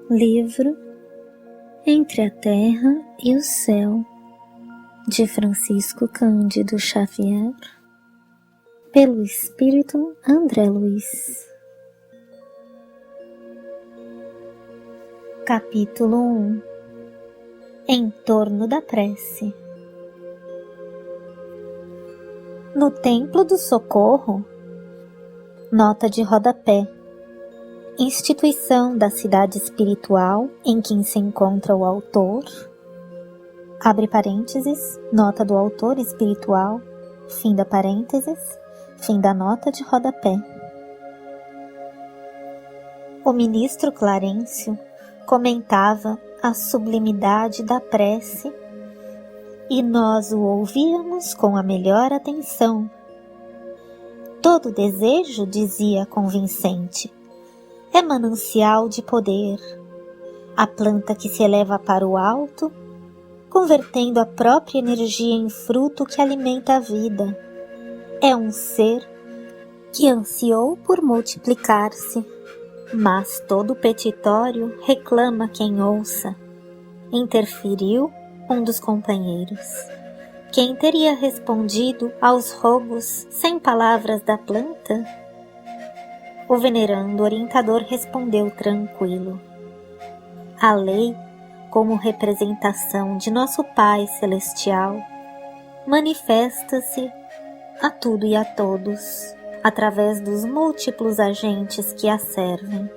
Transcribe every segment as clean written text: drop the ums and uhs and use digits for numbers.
Livro Entre a Terra e o Céu, de Francisco Cândido Xavier, pelo Espírito André Luiz. Capítulo 1. Em torno da prece. No Templo do Socorro, nota de rodapé. Instituição da cidade espiritual em que se encontra o autor, abre parênteses, nota do autor espiritual, fim da parênteses, fim da nota de rodapé. O ministro Clarencio comentava a sublimidade da prece e nós o ouvíamos com a melhor atenção. Todo desejo, dizia convincente, é manancial de poder, a planta que se eleva para o alto, convertendo a própria energia em fruto que alimenta a vida. É um ser que ansiou por multiplicar-se, mas todo petitório reclama quem ouça. Interferiu um dos companheiros. Quem teria respondido aos rogos sem palavras da planta? O venerando orientador respondeu tranquilo. A lei, como representação de nosso Pai Celestial, manifesta-se a tudo e a todos, através dos múltiplos agentes que a servem.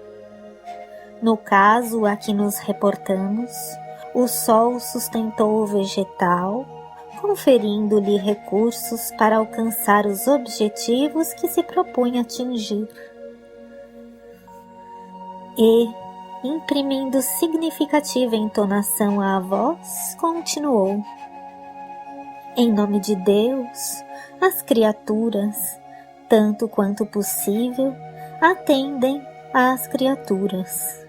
No caso a que nos reportamos, o sol sustentou o vegetal, conferindo-lhe recursos para alcançar os objetivos que se propunha atingir. E, imprimindo significativa entonação à voz, continuou. Em nome de Deus, as criaturas, tanto quanto possível, atendem às criaturas.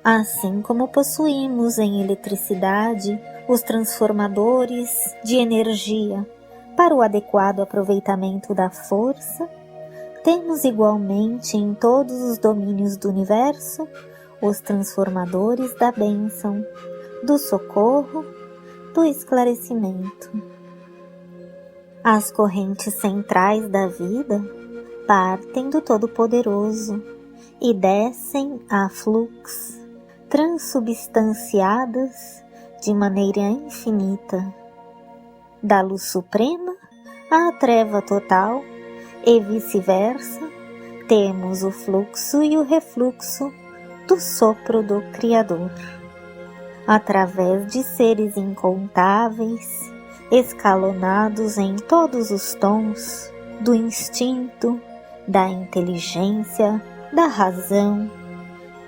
Assim como possuímos em eletricidade os transformadores de energia para o adequado aproveitamento da força, temos igualmente em todos os domínios do universo os transformadores da bênção, do socorro, do esclarecimento. As correntes centrais da vida partem do Todo-Poderoso e descem a fluxo, transubstanciadas de maneira infinita, da luz suprema à treva total, e vice-versa, temos o fluxo e o refluxo do sopro do Criador. Através de seres incontáveis, escalonados em todos os tons, do instinto, da inteligência, da razão,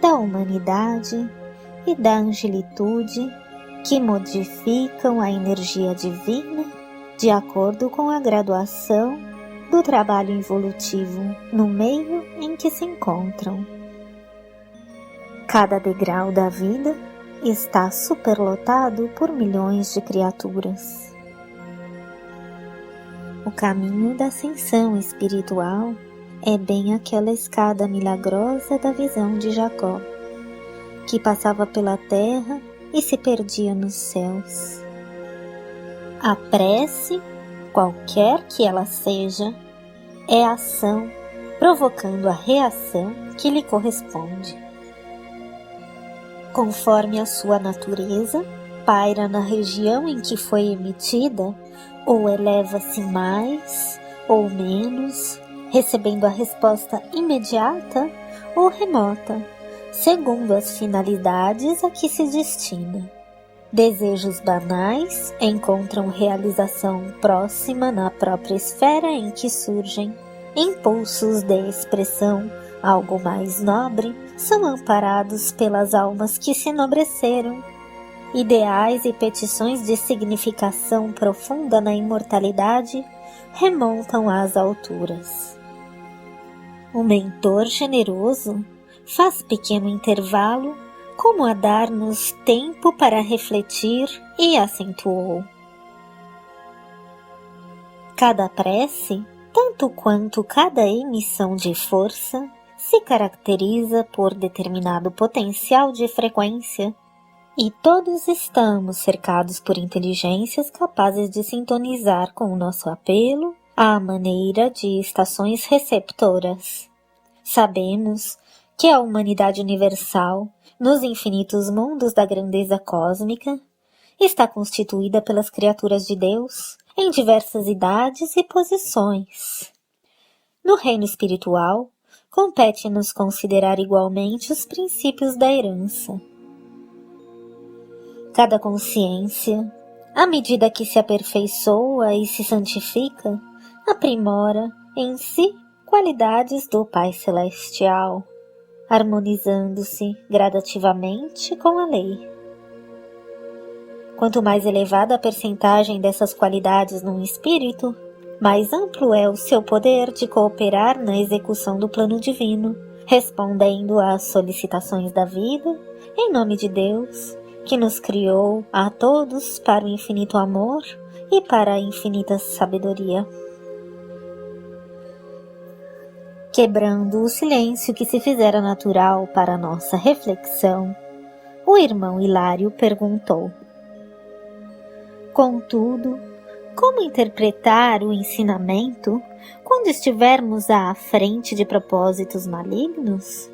da humanidade e da angelitude, que modificam a energia divina de acordo com a graduação do trabalho evolutivo no meio em que se encontram. Cada degrau da vida está superlotado por milhões de criaturas. O caminho da ascensão espiritual é bem aquela escada milagrosa da visão de Jacó, que passava pela terra e se perdia nos céus. A prece, qualquer que ela seja, é ação provocando a reação que lhe corresponde. Conforme a sua natureza, paira na região em que foi emitida, ou eleva-se mais ou menos, recebendo a resposta imediata ou remota, segundo as finalidades a que se destina. Desejos banais encontram realização próxima na própria esfera em que surgem. Impulsos de expressão algo mais nobre são amparados pelas almas que se enobreceram. Ideais e petições de significação profunda na imortalidade remontam às alturas. O mentor generoso faz pequeno intervalo como a dar-nos tempo para refletir e acentuou. Cada prece, tanto quanto cada emissão de força, se caracteriza por determinado potencial de frequência, e todos estamos cercados por inteligências capazes de sintonizar com o nosso apelo à maneira de estações receptoras. Sabemos que a humanidade universal, nos infinitos mundos da grandeza cósmica, está constituída pelas criaturas de Deus em diversas idades e posições. No reino espiritual, compete-nos considerar igualmente os princípios da herança. Cada consciência, à medida que se aperfeiçoa e se santifica, aprimora em si qualidades do Pai Celestial, harmonizando-se gradativamente com a lei. Quanto mais elevada a percentagem dessas qualidades num espírito, mais amplo é o seu poder de cooperar na execução do plano divino, respondendo às solicitações da vida, em nome de Deus, que nos criou a todos para o infinito amor e para a infinita sabedoria. Quebrando o silêncio que se fizera natural para nossa reflexão, o irmão Hilário perguntou: contudo, como interpretar o ensinamento quando estivermos à frente de propósitos malignos?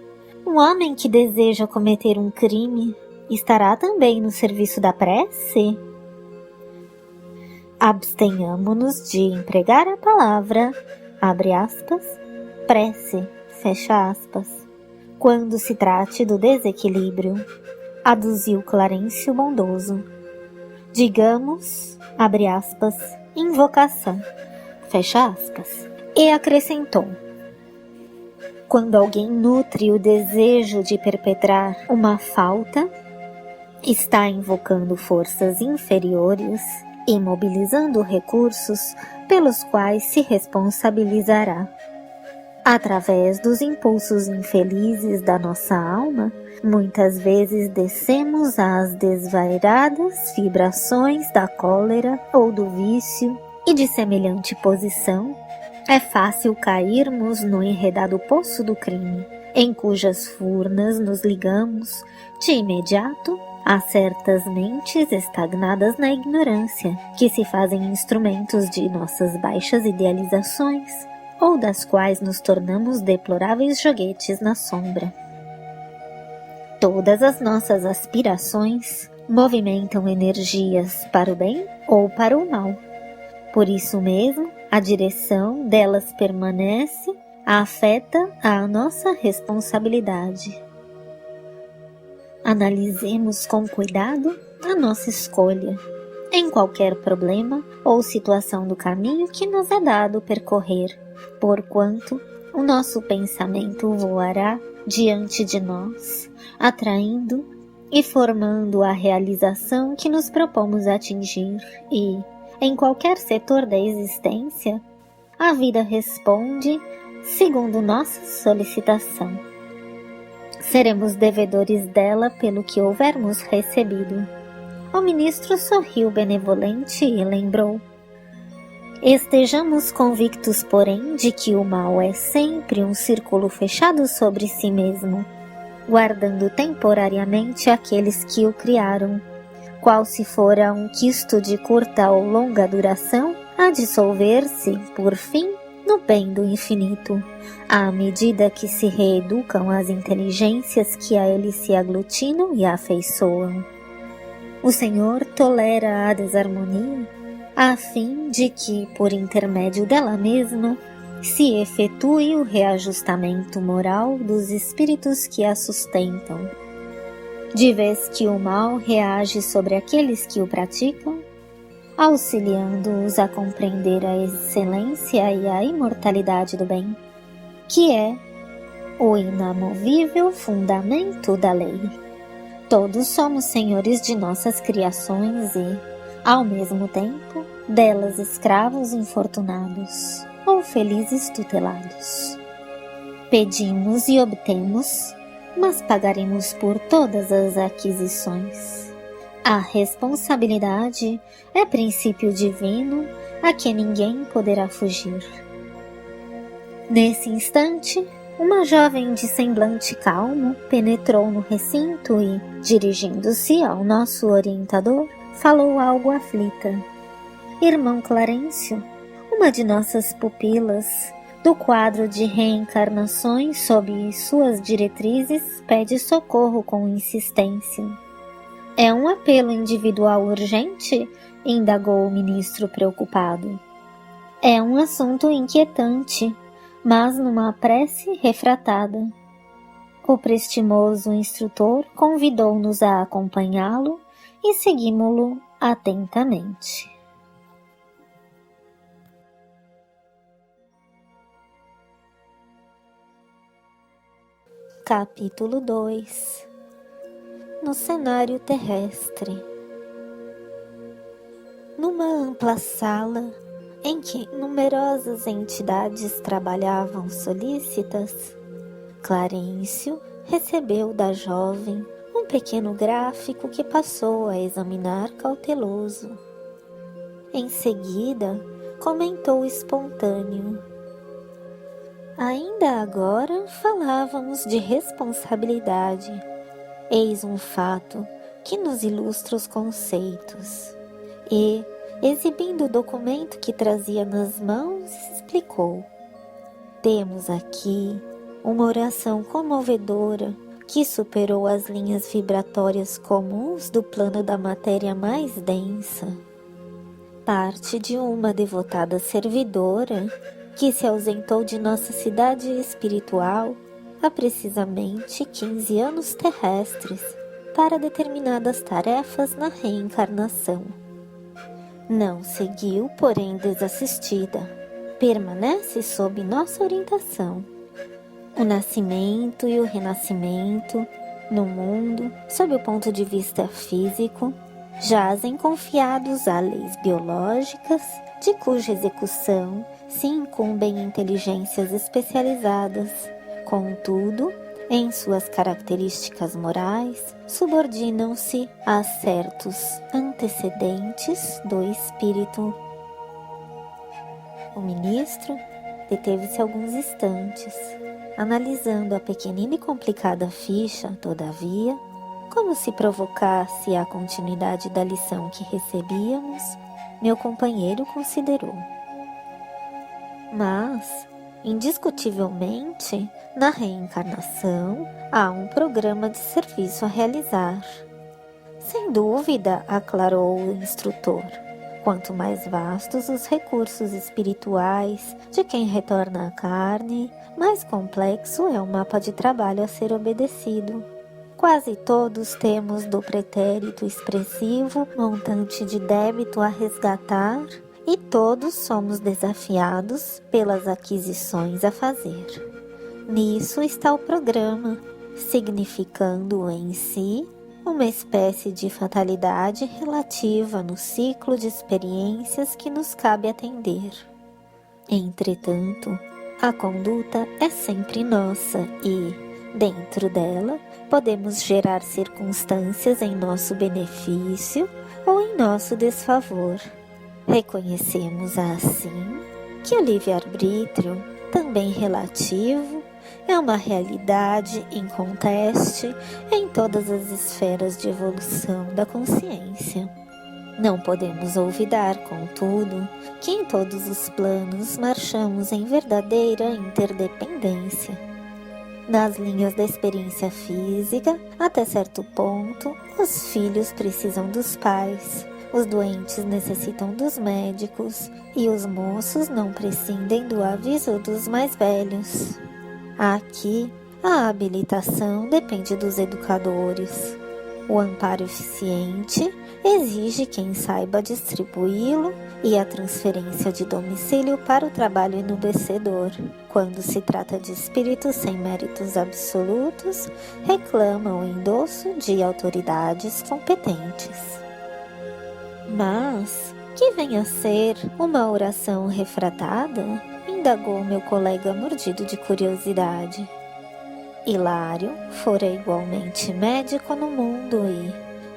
Um homem que deseja cometer um crime estará também no serviço da prece? Abstenhamo-nos de empregar a palavra, abre aspas, prece, fecha aspas, quando se trate do desequilíbrio, aduziu Clarencio bondoso. Digamos, abre aspas, invocação, fecha aspas, e acrescentou: quando alguém nutre o desejo de perpetrar uma falta, está invocando forças inferiores e mobilizando recursos pelos quais se responsabilizará. Através dos impulsos infelizes da nossa alma, muitas vezes descemos às desvairadas vibrações da cólera ou do vício, e de semelhante posição, é fácil cairmos no enredado poço do crime, em cujas furnas nos ligamos, de imediato, a certas mentes estagnadas na ignorância, que se fazem instrumentos de nossas baixas idealizações, ou das quais nos tornamos deploráveis joguetes na sombra. Todas as nossas aspirações movimentam energias para o bem ou para o mal. Por isso mesmo, a direção delas permanece, afeta a nossa responsabilidade. Analisemos com cuidado a nossa escolha, em qualquer problema ou situação do caminho que nos é dado percorrer, porquanto o nosso pensamento voará diante de nós, atraindo e formando a realização que nos propomos atingir e, em qualquer setor da existência, a vida responde segundo nossa solicitação. Seremos devedores dela pelo que houvermos recebido. O ministro sorriu benevolente e lembrou: estejamos convictos, porém, de que o mal é sempre um círculo fechado sobre si mesmo, guardando temporariamente aqueles que o criaram, qual se fora um quisto de curta ou longa duração, a dissolver-se, por fim, no bem do infinito, à medida que se reeducam as inteligências que a ele se aglutinam e afeiçoam. O Senhor tolera a desarmonia, a fim de que, por intermédio dela mesma, se efetue o reajustamento moral dos espíritos que a sustentam. De vez que o mal reage sobre aqueles que o praticam, auxiliando-os a compreender a excelência e a imortalidade do bem, que é o inamovível fundamento da lei. Todos somos senhores de nossas criações e, ao mesmo tempo, delas escravos infortunados ou felizes tutelados. Pedimos e obtemos, mas pagaremos por todas as aquisições. A responsabilidade é princípio divino a que ninguém poderá fugir. Nesse instante, Uma jovem de semblante calmo penetrou no recinto e, dirigindo-se ao nosso orientador, falou algo aflita. Irmão Clarencio, uma de nossas pupilas, do quadro de reencarnações sob suas diretrizes, pede socorro com insistência. É um apelo individual urgente? Indagou o ministro preocupado. É um assunto inquietante, mas numa prece refratada. O prestimoso instrutor convidou-nos a acompanhá-lo e seguimos-lo atentamente. Capítulo 2. No cenário terrestre. Numa ampla sala, em que numerosas entidades trabalhavam solícitas, Clarencio recebeu da jovem um pequeno gráfico que passou a examinar cauteloso. Em seguida, comentou espontâneo. Ainda agora falávamos de responsabilidade. Eis um fato que nos ilustra os conceitos. E, exibindo o documento que trazia nas mãos, explicou. Temos aqui uma oração comovedora que superou as linhas vibratórias comuns do plano da matéria mais densa. Parte de uma devotada servidora que se ausentou de nossa cidade espiritual há precisamente 15 anos terrestres para determinadas tarefas na reencarnação. Não seguiu, porém desassistida. Permanece sob nossa orientação. O nascimento e o renascimento no mundo, sob o ponto de vista físico, jazem confiados a leis biológicas, de cuja execução se incumbem inteligências especializadas. Contudo, em suas características morais, subordinam-se a certos antecedentes do espírito. O ministro deteve-se alguns instantes, analisando a pequenina e complicada ficha, todavia, como se provocasse a continuidade da lição que recebíamos, meu companheiro considerou. Mas, indiscutivelmente, na reencarnação há um programa de serviço a realizar. Sem dúvida, aclarou o instrutor, quanto mais vastos os recursos espirituais de quem retorna à carne, mais complexo é o mapa de trabalho a ser obedecido. Quase todos temos do pretérito expressivo montante de débito a resgatar e todos somos desafiados pelas aquisições a fazer. Nisso está o programa, significando em si uma espécie de fatalidade relativa no ciclo de experiências que nos cabe atender. Entretanto, a conduta é sempre nossa e, dentro dela, podemos gerar circunstâncias em nosso benefício ou em nosso desfavor. Reconhecemos assim que o livre-arbítrio, também relativo, é uma realidade inconteste em todas as esferas de evolução da consciência. Não podemos olvidar, contudo, que em todos os planos marchamos em verdadeira interdependência. Nas linhas da experiência física, até certo ponto, os filhos precisam dos pais, os doentes necessitam dos médicos e os moços não prescindem do aviso dos mais velhos. Aqui, a habilitação depende dos educadores. O amparo eficiente exige quem saiba distribuí-lo e a transferência de domicílio para o trabalho enubecedor. Quando se trata de espíritos sem méritos absolutos, reclamam o endosso de autoridades competentes. Mas, que venha a ser uma oração refratada? Indagou meu colega mordido de curiosidade. Hilário fora igualmente médico no mundo e,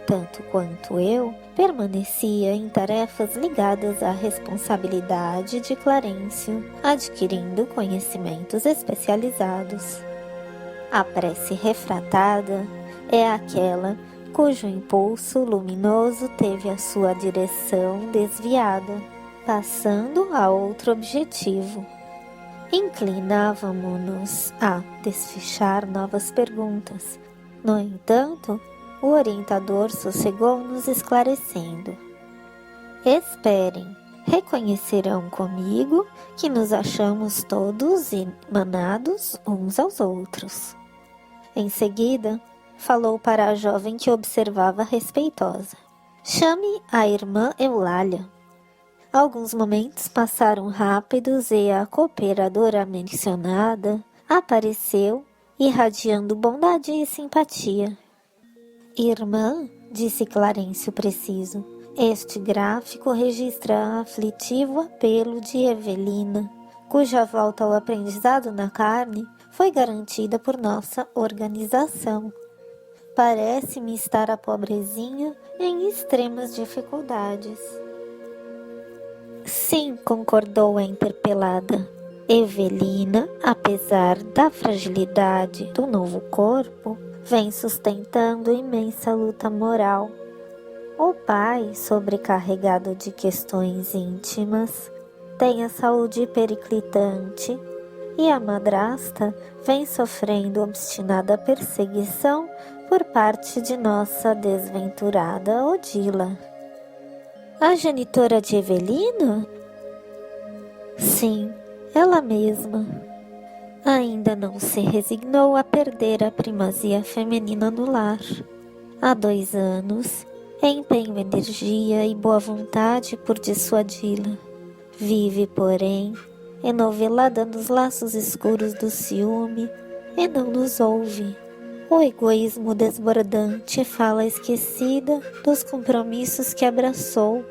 tanto quanto eu, permanecia em tarefas ligadas à responsabilidade de Clarencio, adquirindo conhecimentos especializados. A prece refratada é aquela cujo impulso luminoso teve a sua direção desviada, passando a outro objetivo. Inclinávamo-nos a desfichar novas perguntas. No entanto, o orientador sossegou-nos esclarecendo. Esperem, reconhecerão comigo que nos achamos todos emanados uns aos outros. Em seguida, falou para a jovem que observava respeitosa. Chame a irmã Eulália. Alguns momentos passaram rápidos e a cooperadora mencionada apareceu, irradiando bondade e simpatia. Irmã, disse Clarencio preciso, este gráfico registra aflitivo apelo de Evelina, cuja volta ao aprendizado na carne foi garantida por nossa organização. Parece-me estar a pobrezinha em extremas dificuldades. Sim, concordou a interpelada. Evelina, apesar da fragilidade do novo corpo, vem sustentando imensa luta moral. O pai, sobrecarregado de questões íntimas, tem a saúde periclitante e a madrasta vem sofrendo obstinada perseguição por parte de nossa desventurada Odila. A genitora de Evelina? Sim, ela mesma. Ainda não se resignou a perder a primazia feminina no lar. Há 2 anos, empenho energia e boa vontade por dissuadi-la. Vive, porém, enovelada nos laços escuros do ciúme e não nos ouve. O egoísmo desbordante fala esquecida dos compromissos que abraçou.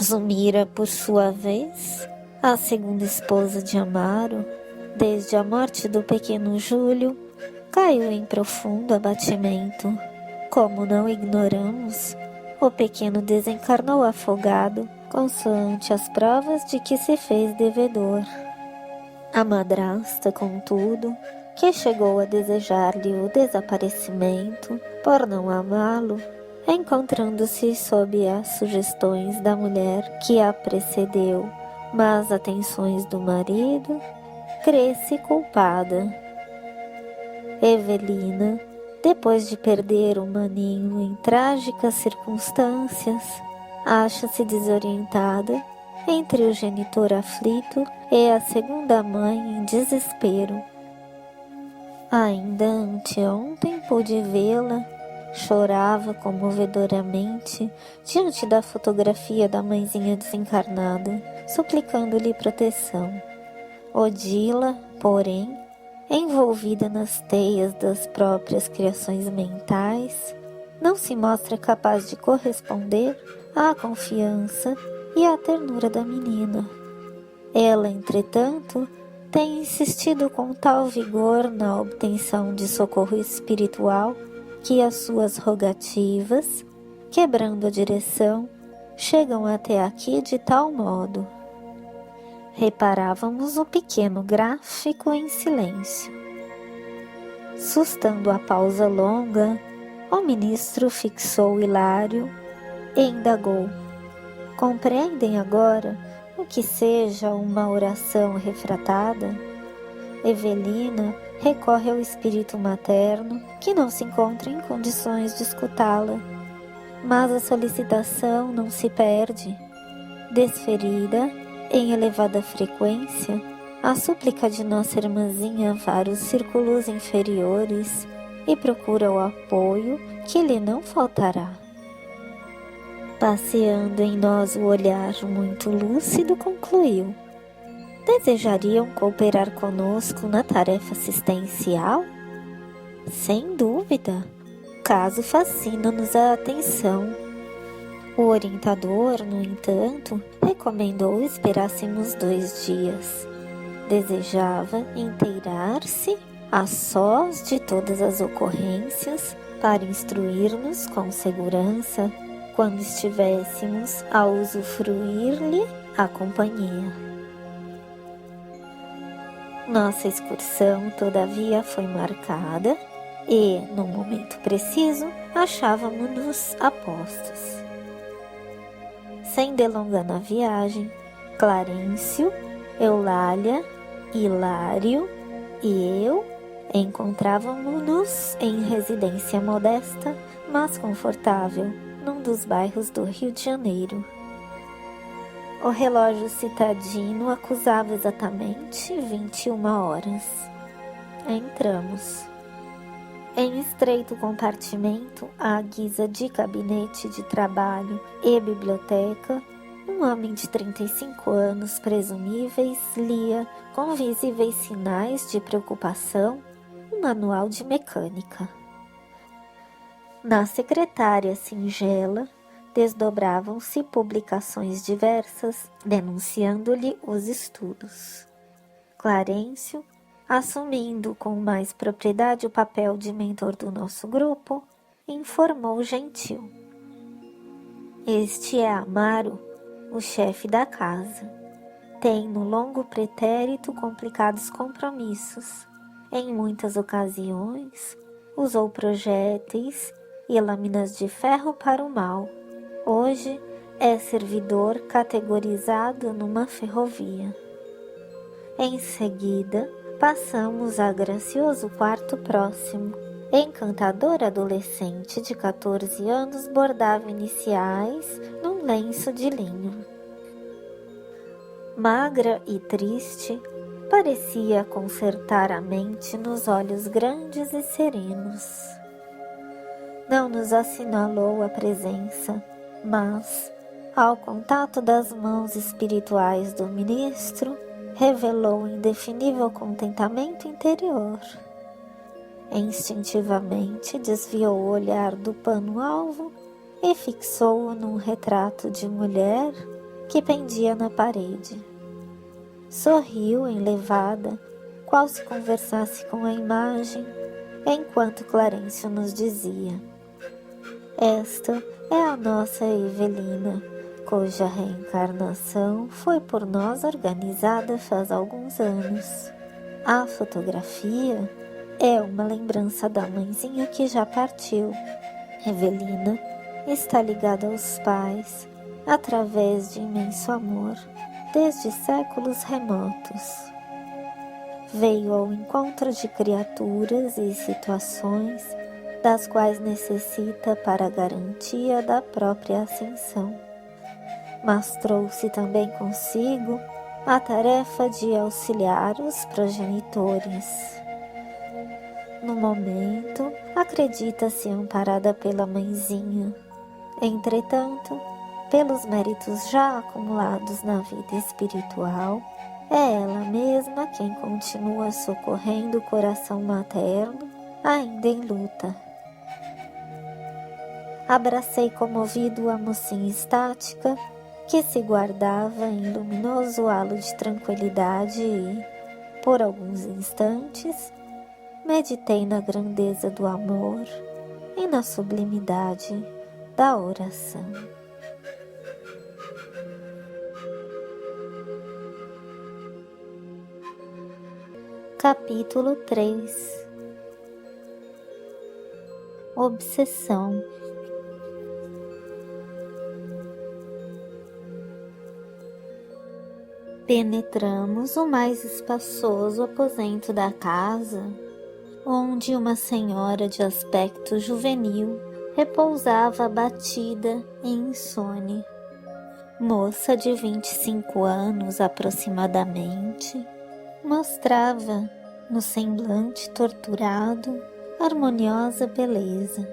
Zumira, por sua vez, a segunda esposa de Amaro, desde a morte do pequeno Júlio, caiu em profundo abatimento. Como não ignoramos, o pequeno desencarnou afogado, consoante as provas de que se fez devedor. A madrasta, contudo, que chegou a desejar-lhe o desaparecimento por não amá-lo, encontrando-se sob as sugestões da mulher que a precedeu, mas atenções do marido, crê-se culpada. Evelina, depois de perder o maninho em trágicas circunstâncias, acha-se desorientada entre o genitor aflito e a segunda mãe em desespero. Ainda anteontem pude vê-la, chorava comovedoramente diante da fotografia da mãezinha desencarnada, suplicando-lhe proteção. Odila, porém, envolvida nas teias das próprias criações mentais, não se mostra capaz de corresponder à confiança e à ternura da menina. Ela, entretanto, tem insistido com tal vigor na obtenção de socorro espiritual que as suas rogativas, quebrando a direção, chegam até aqui de tal modo. Reparávamos o pequeno gráfico em silêncio. Sustando a pausa longa, o ministro fixou Hilário e indagou: compreendem agora o que seja uma oração refratada? Evelina recorre ao espírito materno, que não se encontra em condições de escutá-la. Mas a solicitação não se perde. Desferida em elevada frequência, a súplica de nossa irmãzinha vara os círculos inferiores e procura o apoio que lhe não faltará. Passeando em nós o olhar muito lúcido, concluiu: desejariam cooperar conosco na tarefa assistencial? Sem dúvida, o caso fascina-nos a atenção. O orientador, no entanto, recomendou esperássemos 2 dias. Desejava inteirar-se a sós de todas as ocorrências para instruir-nos com segurança quando estivéssemos a usufruir-lhe a companhia. Nossa excursão, todavia, foi marcada e, no momento preciso, achávamos-nos a postos. Sem delonga na viagem, Clarencio, Eulália, Hilário e eu encontrávamos-nos em residência modesta, mas confortável, num dos bairros do Rio de Janeiro. O relógio citadino acusava exatamente 21 horas. Entramos. Em estreito compartimento, à guisa de gabinete de trabalho e biblioteca, um homem de 35 anos presumíveis lia, com visíveis sinais de preocupação, um manual de mecânica. Na secretária singela, desdobravam-se publicações diversas, denunciando-lhe os estudos. Clarencio, assumindo com mais propriedade o papel de mentor do nosso grupo, informou gentil. Este é Amaro, o chefe da casa. Tem no longo pretérito complicados compromissos. Em muitas ocasiões, usou projéteis e lâminas de ferro para o mal. Hoje é servidor categorizado numa ferrovia. Em seguida, passamos a gracioso quarto próximo. Encantador adolescente de 14 anos bordava iniciais num lenço de linho. Magra e triste, parecia concertar a mente nos olhos grandes e serenos. Não nos assinalou a presença, mas, ao contato das mãos espirituais do ministro, revelou indefinível contentamento interior. Instintivamente desviou o olhar do pano-alvo e fixou-o num retrato de mulher que pendia na parede. Sorriu enlevada, qual se conversasse com a imagem, enquanto Clarencio nos dizia: esta é a nossa Evelina, cuja reencarnação foi por nós organizada faz alguns anos. A fotografia é uma lembrança da mãezinha que já partiu. Evelina está ligada aos pais, através de imenso amor, desde séculos remotos. Veio ao encontro de criaturas e situações das quais necessita para a garantia da própria ascensão. Mas trouxe também consigo a tarefa de auxiliar os progenitores. No momento, acredita-se amparada pela mãezinha. Entretanto, pelos méritos já acumulados na vida espiritual, é ela mesma quem continua socorrendo o coração materno, ainda em luta. Abracei comovido a mocinha estática, que se guardava em luminoso halo de tranquilidade e, por alguns instantes, meditei na grandeza do amor e na sublimidade da oração. Capítulo 3. Obsessão. Penetramos o mais espaçoso aposento da casa, onde uma senhora de aspecto juvenil repousava abatida e insone. Moça de 25 anos aproximadamente, mostrava, no semblante torturado, harmoniosa beleza.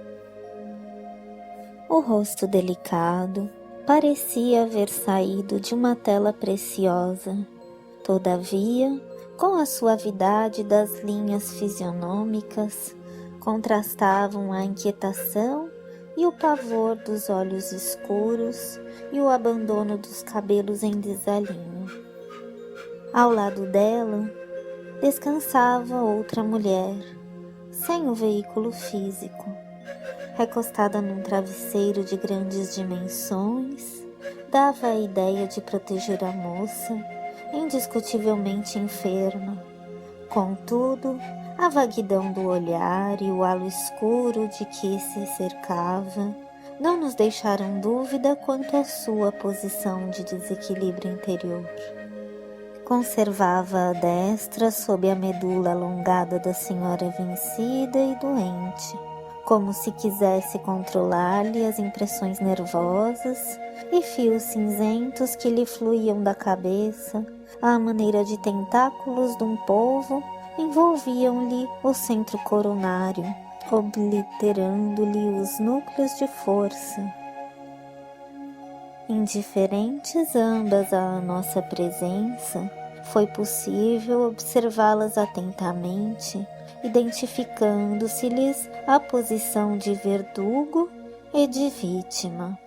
O rosto delicado parecia haver saído de uma tela preciosa. Todavia, com a suavidade das linhas fisionômicas, contrastavam a inquietação e o pavor dos olhos escuros e o abandono dos cabelos em desalinho. Ao lado dela, descansava outra mulher, sem o veículo físico, recostada num travesseiro de grandes dimensões, dava a ideia de proteger a moça, indiscutivelmente enferma. Contudo, a vaguidão do olhar e o halo escuro de que se cercava não nos deixaram dúvida quanto à sua posição de desequilíbrio interior. Conservava a destra sob a medula alongada da senhora vencida e doente, como se quisesse controlar-lhe as impressões nervosas e fios cinzentos que lhe fluíam da cabeça, à maneira de tentáculos de um polvo, envolviam-lhe o centro coronário, obliterando-lhe os núcleos de força. Indiferentes ambas à nossa presença, foi possível observá-las atentamente, identificando-se-lhes a posição de verdugo e de vítima.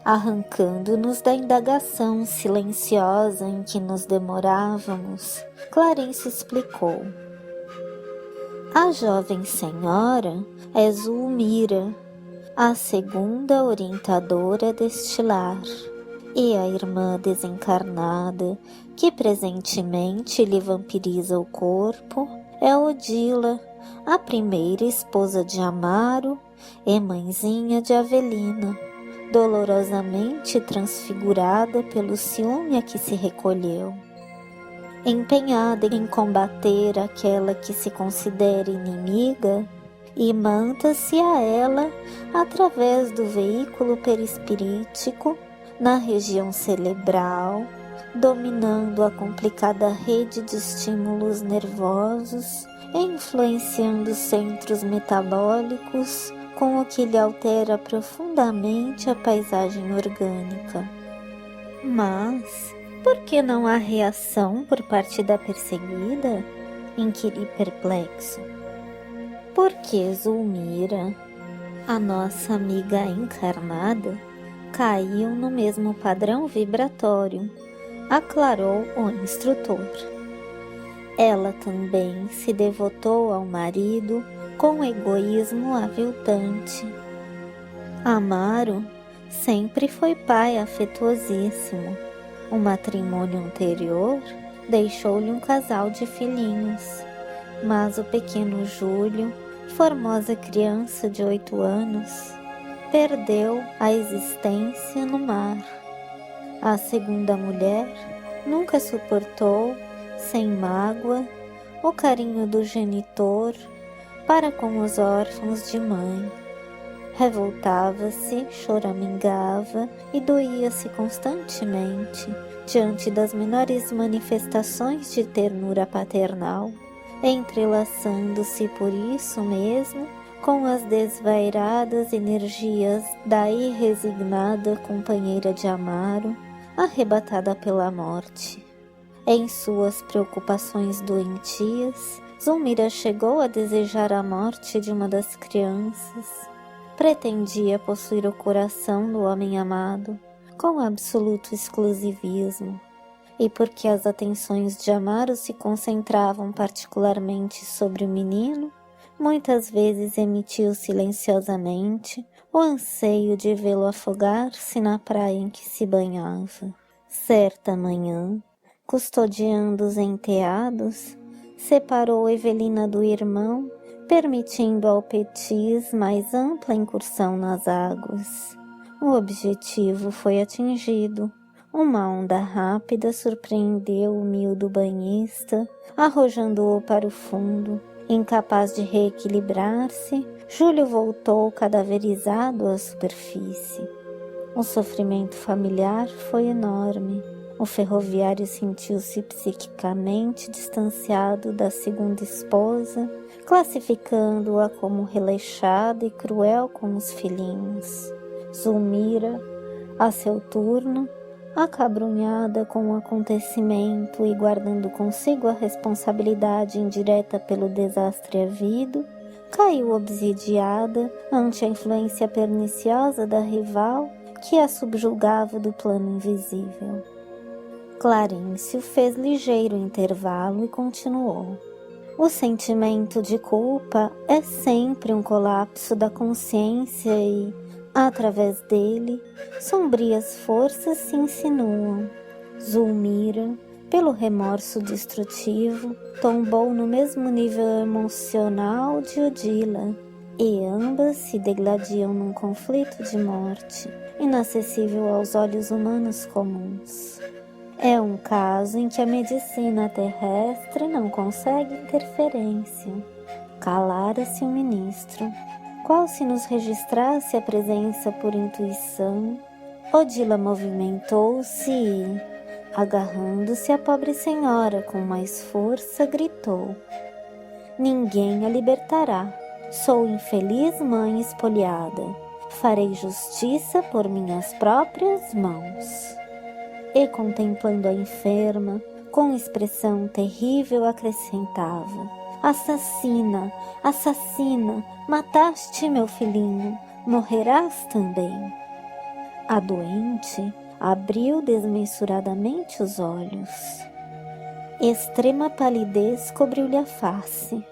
Arrancando-nos da indagação silenciosa em que nos demorávamos, Clarice explicou. A jovem senhora é Zulmira, a segunda orientadora deste lar, e a irmã desencarnada que presentemente lhe vampiriza o corpo é Odila, a primeira esposa de Amaro e mãezinha de Avelina, dolorosamente transfigurada pelo ciúme a que se recolheu. Empenhada em combater aquela que se considera inimiga, imanta-se a ela através do veículo perispirítico na região cerebral, dominando a complicada rede de estímulos nervosos e influenciando centros metabólicos, com o que lhe altera profundamente a paisagem orgânica. Mas por que não há reação por parte da perseguida? Inquiri perplexo. Porque Zulmira, a nossa amiga encarnada, caiu no mesmo padrão vibratório, aclarou o instrutor. Ela também se devotou ao marido com egoísmo aviltante. Amaro sempre foi pai afetuosíssimo. O matrimônio anterior deixou-lhe um casal de filhinhos, mas o pequeno Júlio, formosa criança de 8 anos, perdeu a existência no mar. A segunda mulher nunca suportou, sem mágoa, o carinho do genitor para com os órfãos de mãe. Revoltava-se, choramingava e doía-se constantemente diante das menores manifestações de ternura paternal, entrelaçando-se por isso mesmo com as desvairadas energias da irresignada companheira de Amaro, arrebatada pela morte. Em suas preocupações doentias, Zulmira chegou a desejar a morte de uma das crianças. Pretendia possuir o coração do homem amado com absoluto exclusivismo, e porque as atenções de Amaro se concentravam particularmente sobre o menino, muitas vezes emitiu silenciosamente o anseio de vê-lo afogar-se na praia em que se banhava. Certa manhã, custodiando os enteados, separou Evelina do irmão, permitindo ao Petis mais ampla incursão nas águas. O objetivo foi atingido. Uma onda rápida surpreendeu o miúdo banhista, arrojando-o para o fundo. Incapaz de reequilibrar-se, Júlio voltou cadaverizado à superfície. O sofrimento familiar foi enorme. O ferroviário sentiu-se psiquicamente distanciado da segunda esposa, classificando-a como relaxada e cruel com os filhinhos. Zulmira, a seu turno, acabrunhada com o acontecimento e guardando consigo a responsabilidade indireta pelo desastre havido, caiu obsidiada ante a influência perniciosa da rival que a subjugava do plano invisível. Clarencio fez ligeiro intervalo e continuou. O sentimento de culpa é sempre um colapso da consciência e, através dele, sombrias forças se insinuam. Zulmira, pelo remorso destrutivo, tombou no mesmo nível emocional de Odila, e ambas se degladiam num conflito de morte, inacessível aos olhos humanos comuns. É um caso em que a medicina terrestre não consegue interferência. Calara-se o ministro, qual se nos registrasse a presença por intuição. Odila movimentou-se e, agarrando-se à pobre senhora com mais força, gritou: ninguém a libertará. Sou infeliz mãe espoliada. Farei justiça por minhas próprias mãos. E, contemplando a enferma, com expressão terrível acrescentava: assassina, assassina, mataste meu filhinho, morrerás também. A doente abriu desmensuradamente os olhos. Extrema palidez cobriu-lhe a face.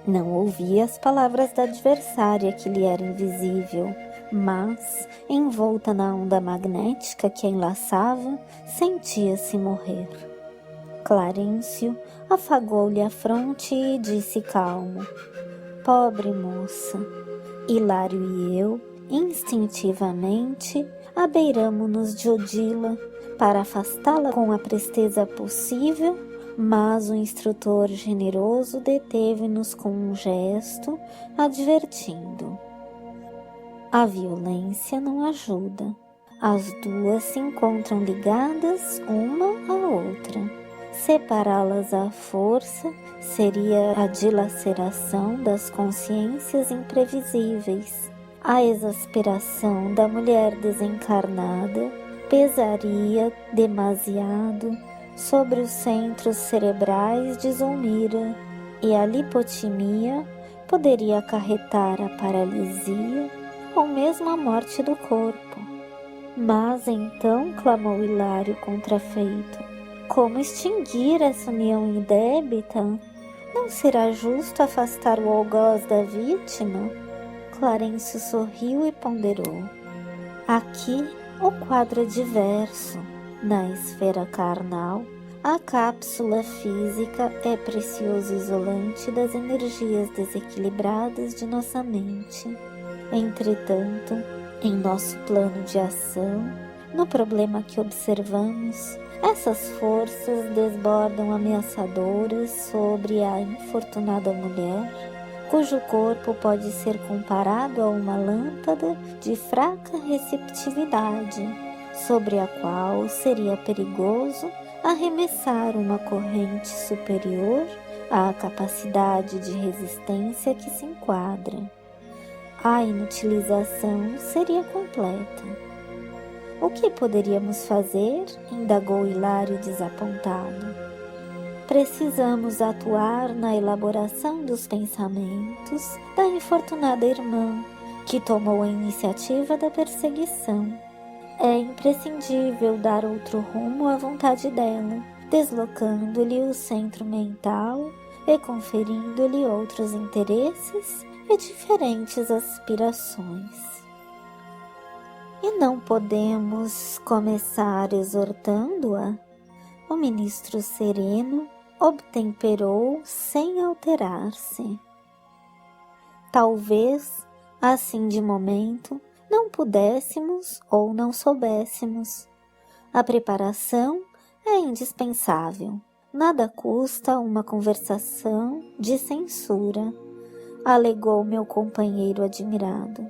Não ouvia as palavras da adversária que lhe era invisível, mas, envolta na onda magnética que a enlaçava, sentia-se morrer. Clarencio afagou-lhe a fronte e disse calmo: pobre moça. Hilário e eu, instintivamente, abeiramo-nos de Odila para afastá-la com a presteza possível, mas o instrutor generoso deteve-nos com um gesto, advertindo: a violência não ajuda. As duas se encontram ligadas uma à outra. Separá-las à força seria a dilaceração das consciências imprevisíveis. A exasperação da mulher desencarnada pesaria demasiado sobre os centros cerebrais de Zulmira, e a lipotimia poderia acarretar a paralisia ou mesmo a morte do corpo. Mas então, clamou Hilário contrafeito, como extinguir essa união indébita? Não será justo afastar o algoz da vítima? Clarencio sorriu e ponderou: aqui o quadro é diverso. Na esfera carnal, a cápsula física é precioso isolante das energias desequilibradas de nossa mente. Entretanto, em nosso plano de ação, no problema que observamos, essas forças desbordam ameaçadoras sobre a infortunada mulher, cujo corpo pode ser comparado a uma lâmpada de fraca receptividade, sobre a qual seria perigoso arremessar uma corrente superior à capacidade de resistência que se enquadra. A inutilização seria completa. O que poderíamos fazer? Indagou Hilário desapontado. Precisamos atuar na elaboração dos pensamentos da infortunada irmã, que tomou a iniciativa da perseguição. É imprescindível dar outro rumo à vontade dela, deslocando-lhe o centro mental e conferindo-lhe outros interesses e diferentes aspirações. E não podemos começar exortando-a? O ministro sereno obtemperou sem alterar-se. Talvez, assim de momento, não pudéssemos ou não soubéssemos. A preparação é indispensável. Nada custa uma conversação de censura, alegou meu companheiro admirado.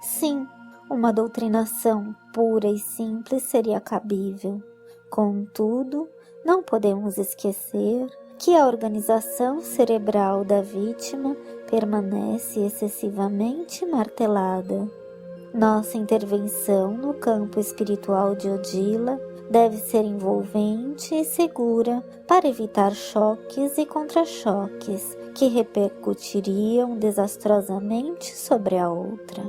Sim, uma doutrinação pura e simples seria cabível. Contudo, não podemos esquecer que a organização cerebral da vítima permanece excessivamente martelada. Nossa intervenção no campo espiritual de Odila deve ser envolvente e segura para evitar choques e contra-choques que repercutiriam desastrosamente sobre a outra.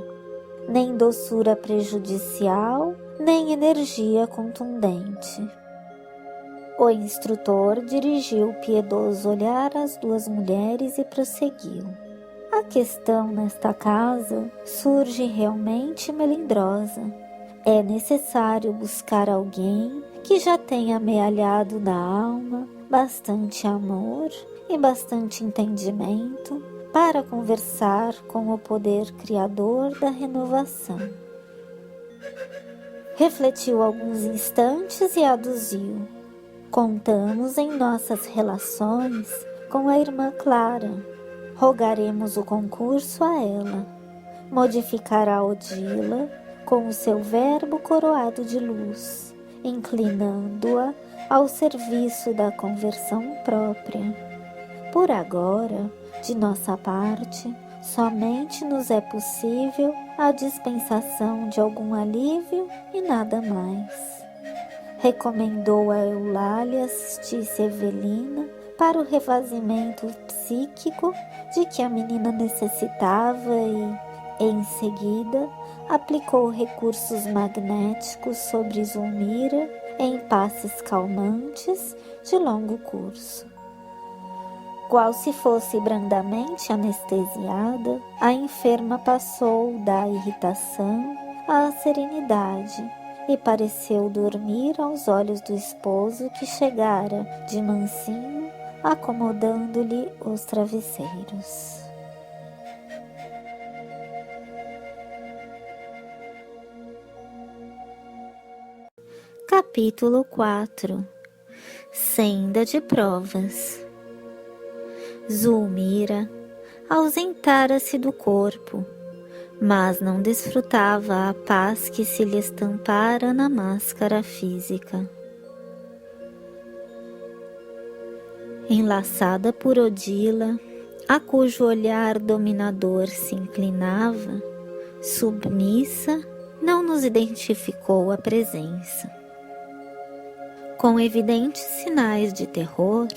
Nem doçura prejudicial, nem energia contundente. O instrutor dirigiu o piedoso olhar às duas mulheres e prosseguiu. A questão nesta casa surge realmente melindrosa. É necessário buscar alguém que já tenha amealhado na alma bastante amor e bastante entendimento para conversar com o poder criador da renovação. Refletiu alguns instantes e aduziu. Contamos em nossas relações com a irmã Clara. Rogaremos o concurso a ela. Modificará Odila com o seu verbo coroado de luz, inclinando-a ao serviço da conversão própria. Por agora, de nossa parte, somente nos é possível a dispensação de algum alívio e nada mais. Recomendou a Eulália assistisse Evelina para o refazimento psíquico de que a menina necessitava e, em seguida, aplicou recursos magnéticos sobre Zulmira em passes calmantes de longo curso. Qual se fosse brandamente anestesiada, a enferma passou da irritação à serenidade e pareceu dormir aos olhos do esposo que chegara de mansinho, acomodando-lhe os travesseiros. Capítulo 4. Senda de provas. Zulmira ausentara-se do corpo, mas não desfrutava a paz que se lhe estampara na máscara física. Enlaçada por Odila, a cujo olhar dominador se inclinava, submissa, não nos identificou a presença. Com evidentes sinais de terror,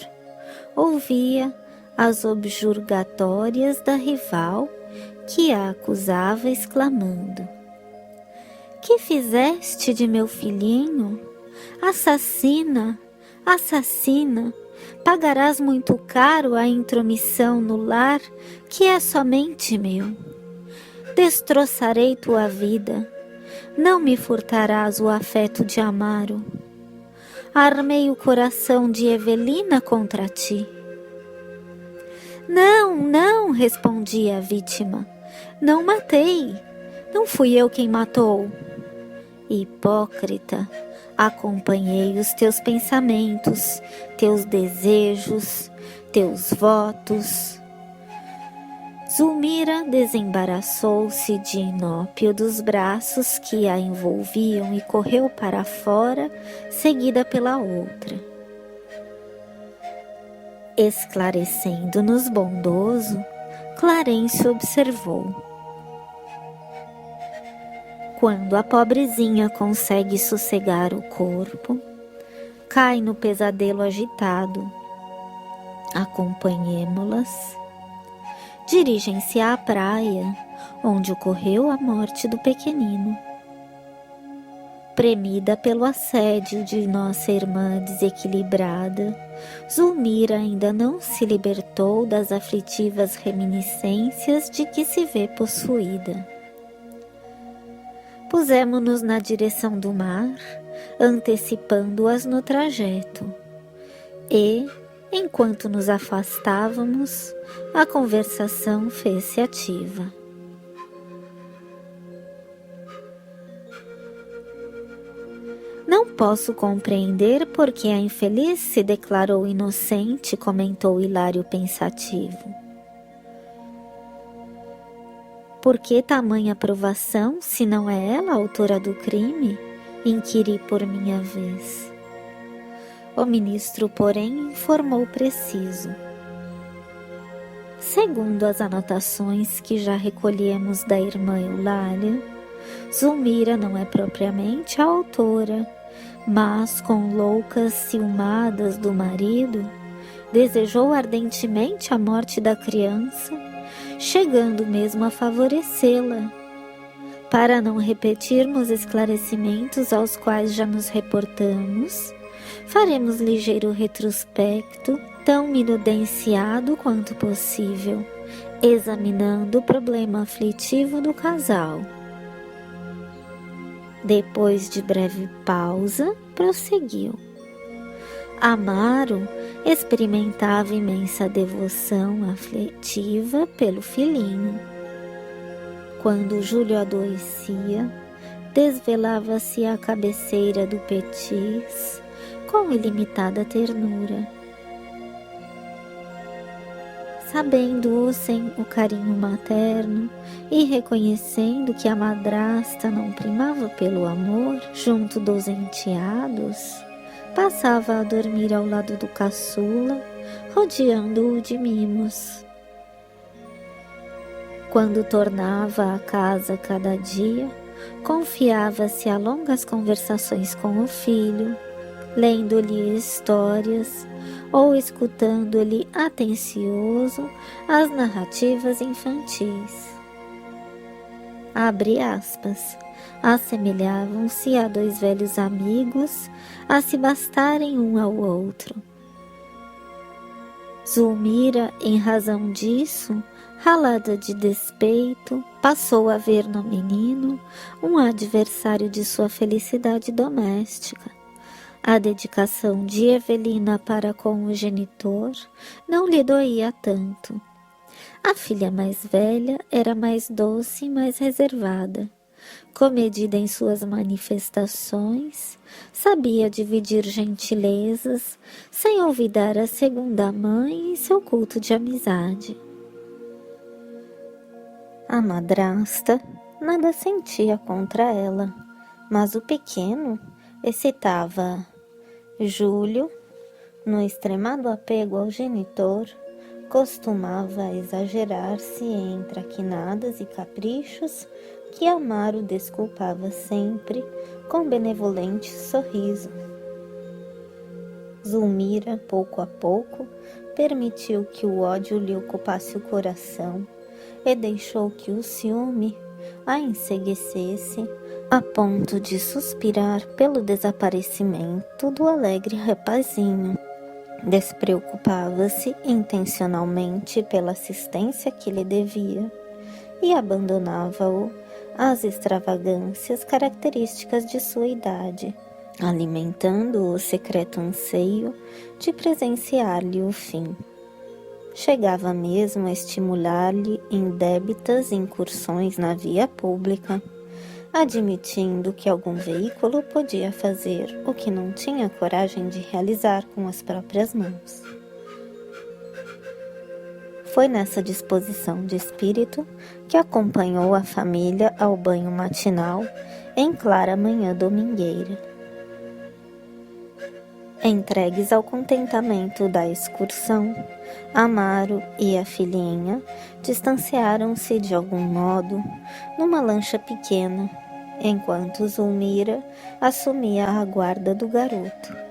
ouvia as objurgatórias da rival que a acusava exclamando: "Que fizeste de meu filhinho? Assassina, assassina, pagarás muito caro a intromissão no lar que é somente meu. Destroçarei tua vida, não me furtarás o afeto de Amaro. Armei o coração de Evelina contra ti." "Não, não", respondia a vítima. "Não matei. Não fui eu quem matou." "Hipócrita, acompanhei os teus pensamentos, teus desejos, teus votos." Zulmira desembaraçou-se de Inópio dos braços que a envolviam e correu para fora, seguida pela outra. Esclarecendo-nos bondoso, Clarencio observou: "Quando a pobrezinha consegue sossegar o corpo, cai no pesadelo agitado. Acompanhemo-las. Dirigem-se à praia, onde ocorreu a morte do pequenino. Premida pelo assédio de nossa irmã desequilibrada, Zulmira ainda não se libertou das aflitivas reminiscências de que se vê possuída. Pusemo-nos na direção do mar, antecipando-as no trajeto, e, enquanto nos afastávamos, a conversação fez-se ativa. Não posso compreender por que a infeliz se declarou inocente, comentou Hilário pensativo. Por que tamanha provação, se não é ela a autora do crime? Inquiri por minha vez. O ministro, porém, informou preciso. Segundo as anotações que já recolhemos da irmã Eulália, Zulmira não é propriamente a autora, mas com loucas ciumadas do marido, desejou ardentemente a morte da criança, chegando mesmo a favorecê-la. Para não repetirmos esclarecimentos aos quais já nos reportamos, Faremos ligeiro retrospecto, tão minudenciado quanto possível, examinando o problema aflitivo do casal. Depois de breve pausa, prosseguiu. Amaro experimentava imensa devoção afetiva pelo filhinho. Quando Júlio adoecia, desvelava-se à cabeceira do Petis com ilimitada ternura. Sabendo-o sem o carinho materno e reconhecendo que a madrasta não primava pelo amor junto dos enteados, passava a dormir ao lado do caçula, rodeando-o de mimos. Quando tornava à casa cada dia, confiava-se a longas conversações com o filho, lendo-lhe histórias ou escutando-lhe atencioso as narrativas infantis. Abre aspas. Assemelhavam-se a dois velhos amigos a se bastarem um ao outro. Zulmira, em razão disso, ralada de despeito, passou a ver no menino um adversário de sua felicidade doméstica. A dedicação de Evelina para com o genitor não lhe doía tanto. A filha mais velha era mais doce e mais reservada. Comedida em suas manifestações, sabia dividir gentilezas sem olvidar a segunda mãe e seu culto de amizade. A madrasta nada sentia contra ela, mas o pequeno excitava Júlio, no extremado apego ao genitor, costumava exagerar-se em traquinadas e caprichos que Amaro desculpava sempre com benevolente sorriso. Zulmira, pouco a pouco, permitiu que o ódio lhe ocupasse o coração e deixou que o ciúme a enceguecesse a ponto de suspirar pelo desaparecimento do alegre rapazinho. Despreocupava-se intencionalmente pela assistência que lhe devia e abandonava-o às extravagâncias características de sua idade, alimentando o secreto anseio de presenciar-lhe o fim. Chegava mesmo a estimular-lhe indébitas incursões na via pública, admitindo que algum veículo podia fazer o que não tinha coragem de realizar com as próprias mãos. Foi nessa disposição de espírito que acompanhou a família ao banho matinal em clara manhã domingueira. Entregues ao contentamento da excursão, Amaro e a filhinha distanciaram-se de algum modo numa lancha pequena, enquanto Zulmira assumia a guarda do garoto.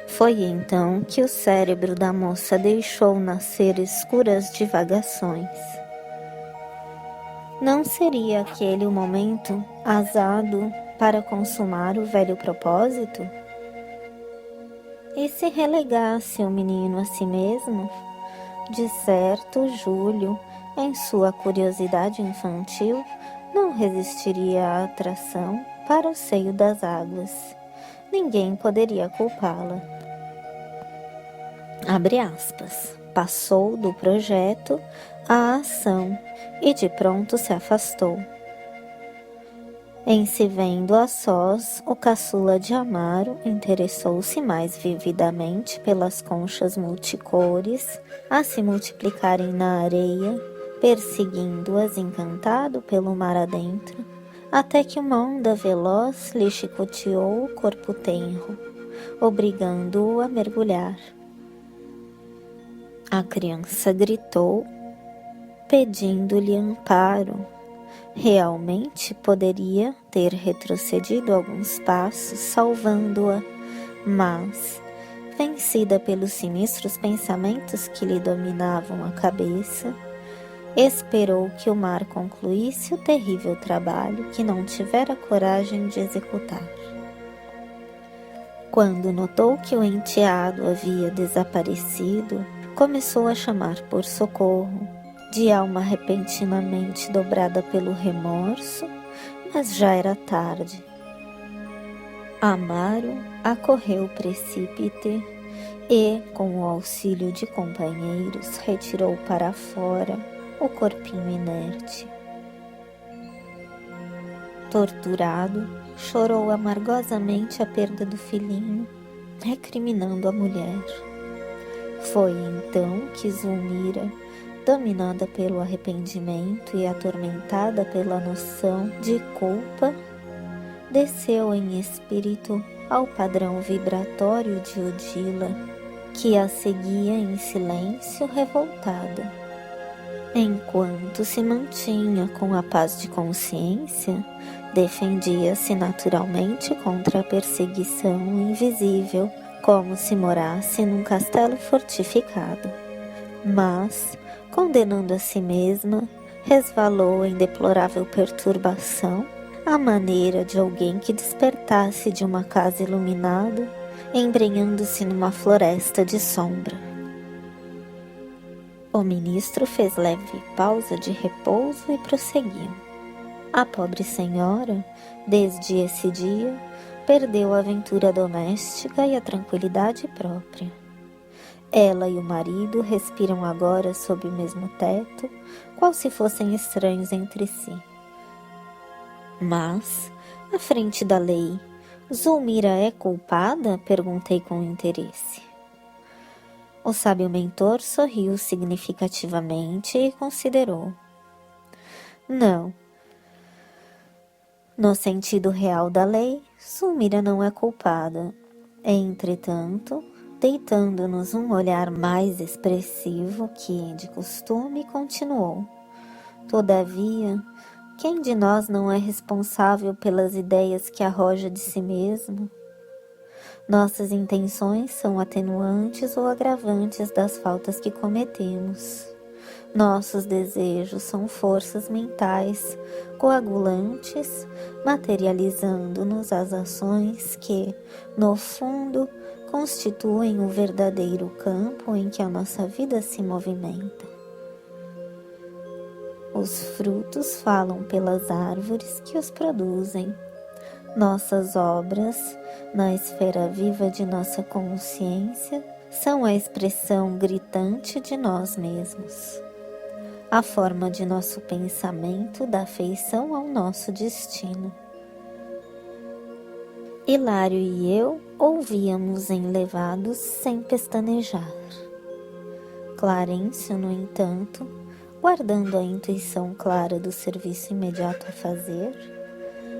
Foi então que o cérebro da moça deixou nascer escuras divagações. Não seria aquele o momento azado para consumar o velho propósito? E se relegasse o menino a si mesmo? De certo, Júlio, em sua curiosidade infantil, não resistiria à atração para o seio das águas. Ninguém poderia culpá-la. Abre aspas. Passou do projeto à ação e de pronto se afastou. Em se vendo a sós, o caçula de Amaro interessou-se mais vividamente pelas conchas multicores a se multiplicarem na areia, perseguindo-as encantado pelo mar adentro, até que uma onda veloz lhe chicoteou o corpo tenro, obrigando-o a mergulhar. A criança gritou, pedindo-lhe amparo. Realmente poderia ter retrocedido alguns passos, salvando-a, mas, vencida pelos sinistros pensamentos que lhe dominavam a cabeça, esperou que o mar concluísse o terrível trabalho que não tivera coragem de executar. Quando notou que o enteado havia desaparecido, começou a chamar por socorro, de alma repentinamente dobrada pelo remorso, mas já era tarde. Amaro acorreu precípite e, com o auxílio de companheiros, retirou para fora o corpinho inerte. Torturado, chorou amargosamente a perda do filhinho, recriminando a mulher. Foi então que Zulmira, dominada pelo arrependimento e atormentada pela noção de culpa, desceu em espírito ao padrão vibratório de Odila, que a seguia em silêncio revoltada. Enquanto se mantinha com a paz de consciência, defendia-se naturalmente contra a perseguição invisível, como se morasse num castelo fortificado. Mas, condenando a si mesma, resvalou em deplorável perturbação, à maneira de alguém que despertasse de uma casa iluminada, embrenhando-se numa floresta de sombra. O ministro fez leve pausa de repouso e prosseguiu. A pobre senhora, desde esse dia, perdeu a aventura doméstica e a tranquilidade própria. Ela e o marido respiram agora sob o mesmo teto, qual se fossem estranhos entre si. Mas, à frente da lei, Zulmira é culpada? Perguntei com interesse. O sábio mentor sorriu significativamente e considerou. Não. No sentido real da lei, Zulmira não é culpada. Entretanto, deitando-nos um olhar mais expressivo que, de costume, continuou. Todavia, quem de nós não é responsável pelas ideias que arroja de si mesmo? Nossas intenções são atenuantes ou agravantes das faltas que cometemos. Nossos desejos são forças mentais coagulantes, materializando-nos as ações que, no fundo, constituem o verdadeiro campo em que a nossa vida se movimenta. Os frutos falam pelas árvores que os produzem. Nossas obras, na esfera viva de nossa consciência, são a expressão gritante de nós mesmos. A forma de nosso pensamento dá feição ao nosso destino. Hilário e eu ouvíamos enlevados sem pestanejar. Clarencio, no entanto, guardando a intuição clara do serviço imediato a fazer,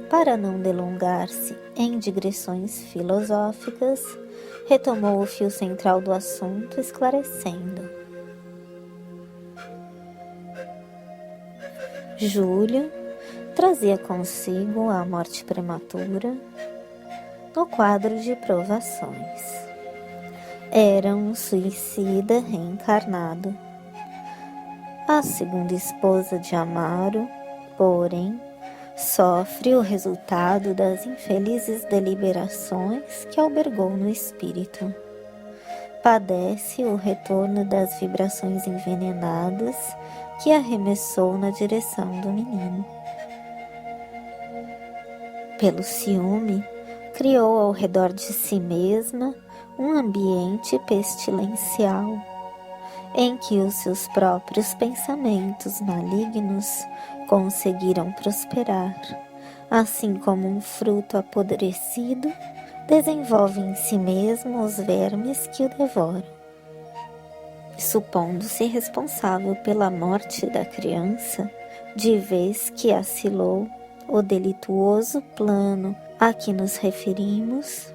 para não delongar-se em digressões filosóficas, retomou o fio central do assunto, esclarecendo. Júlio trazia consigo a morte prematura no quadro de provações. Era um suicida reencarnado. A segunda esposa de Amaro, porém, sofre o resultado das infelizes deliberações que albergou no espírito. Padece o retorno das vibrações envenenadas que arremessou na direção do menino. Pelo ciúme, criou ao redor de si mesma um ambiente pestilencial, em que os seus próprios pensamentos malignos conseguiram prosperar, assim como um fruto apodrecido desenvolve em si mesmo os vermes que o devoram. Supondo-se responsável pela morte da criança, de vez que assilou o delituoso plano a que nos referimos,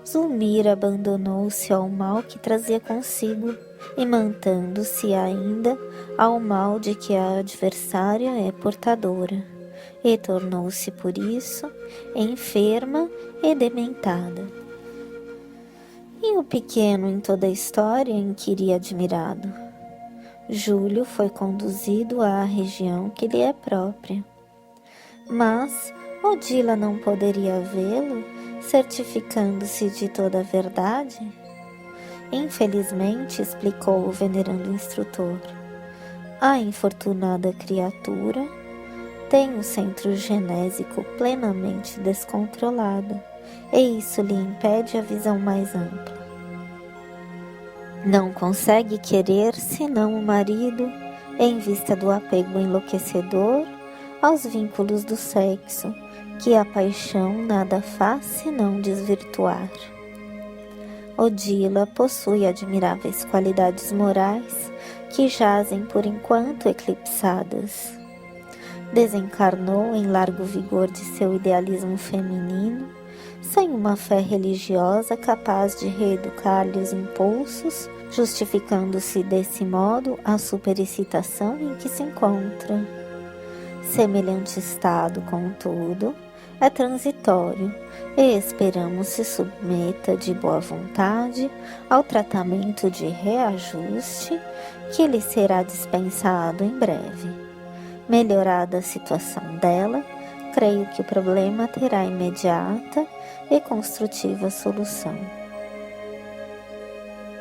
Zulmira abandonou-se ao mal que trazia consigo, imantando-se ainda ao mal de que a adversária é portadora, e tornou-se por isso enferma e dementada. E o pequeno em toda a história inquiria admirado. Júlio foi conduzido à região que lhe é própria. Mas Odila não poderia vê-lo certificando-se de toda a verdade? Infelizmente, explicou o venerando instrutor, a infortunada criatura tem o centro genésico plenamente descontrolado e isso lhe impede a visão mais ampla. Não consegue querer senão o marido em vista do apego enlouquecedor aos vínculos do sexo, que a paixão nada faz senão desvirtuar. Odila possui admiráveis qualidades morais que jazem por enquanto eclipsadas. Desencarnou em largo vigor de seu idealismo feminino, sem uma fé religiosa capaz de reeducar-lhe os impulsos, justificando-se desse modo a superexcitação em que se encontra. Semelhante estado, contudo, é transitório e esperamos se submeta de boa vontade ao tratamento de reajuste que lhe será dispensado em breve. Melhorada a situação dela, creio que o problema terá imediata e construtiva solução.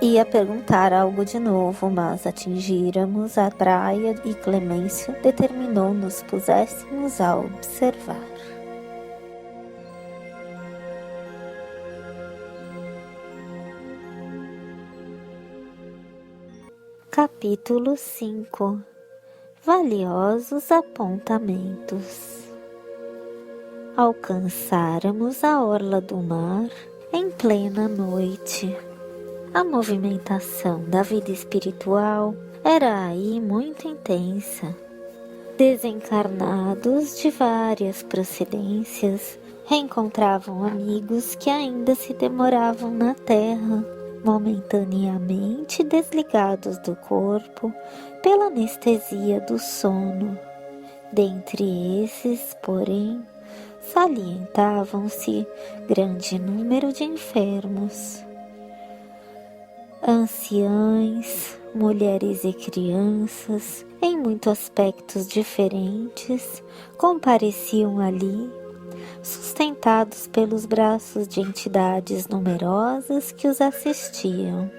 Ia perguntar algo de novo, mas atingíramos a praia e Clemêncio determinou nos puséssemos a observar. Capítulo 5. Valiosos apontamentos. Alcançáramos a orla do mar em plena noite. A movimentação da vida espiritual era aí muito intensa. Desencarnados de várias procedências reencontravam amigos que ainda se demoravam na terra, momentaneamente desligados do corpo pela anestesia do sono. Dentre esses, porém, salientavam-se grande número de enfermos. Anciães, mulheres e crianças, em muitos aspectos diferentes, compareciam ali, sustentados pelos braços de entidades numerosas que os assistiam.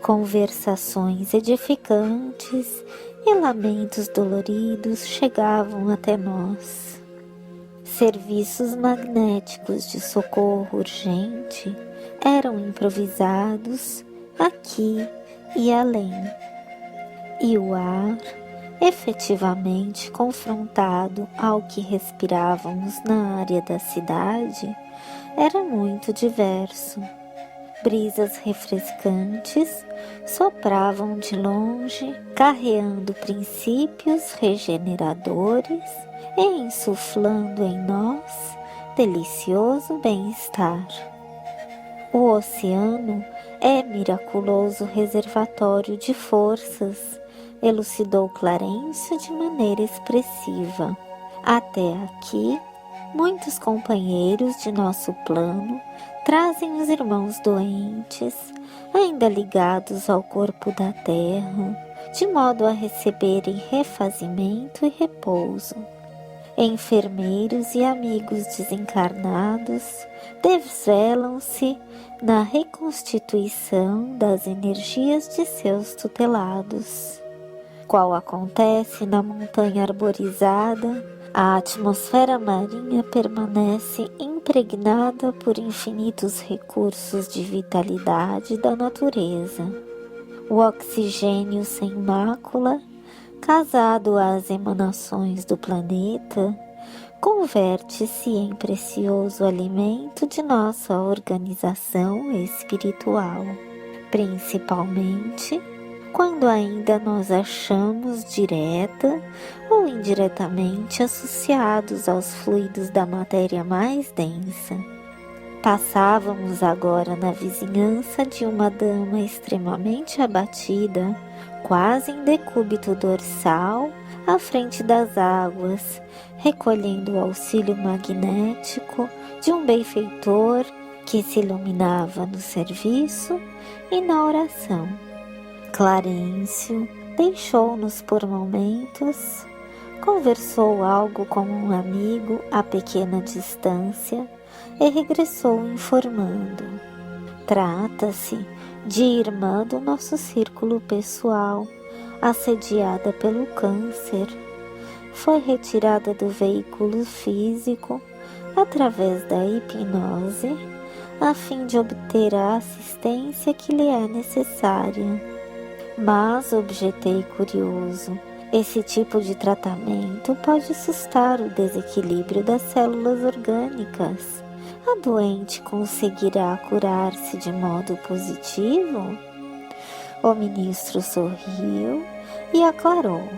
Conversações edificantes e lamentos doloridos chegavam até nós. Serviços magnéticos de socorro urgente eram improvisados aqui e além, e o ar, efetivamente confrontado ao que respirávamos na área da cidade, era muito diverso. Brisas refrescantes sopravam de longe, carreando princípios regeneradores e insuflando em nós delicioso bem-estar. O oceano é miraculoso reservatório de forças, elucidou Clarencio de maneira expressiva. Até aqui, muitos companheiros de nosso plano trazem os irmãos doentes, ainda ligados ao corpo da terra, de modo a receberem refazimento e repouso. Enfermeiros e amigos desencarnados desvelam-se na reconstituição das energias de seus tutelados. Qual acontece na montanha arborizada, a atmosfera marinha permanece impregnada por infinitos recursos de vitalidade da natureza. O oxigênio sem mácula, casado às emanações do planeta, converte-se em precioso alimento de nossa organização espiritual, principalmente quando ainda nos achamos direta ou indiretamente associados aos fluidos da matéria mais densa. Passávamos agora na vizinhança de uma dama extremamente abatida, quase em decúbito dorsal, à frente das águas, recolhendo o auxílio magnético de um benfeitor que se iluminava no serviço e na oração. Clarencio deixou-nos por momentos, conversou algo com um amigo a pequena distância e regressou informando: trata-se de irmã do nosso círculo pessoal, assediada pelo câncer. Foi retirada do veículo físico através da hipnose, a fim de obter a assistência que lhe é necessária. Mas, objetei curioso, esse tipo de tratamento pode sustar o desequilíbrio das células orgânicas. A doente conseguirá curar-se de modo positivo? O ministro sorriu e aclarou: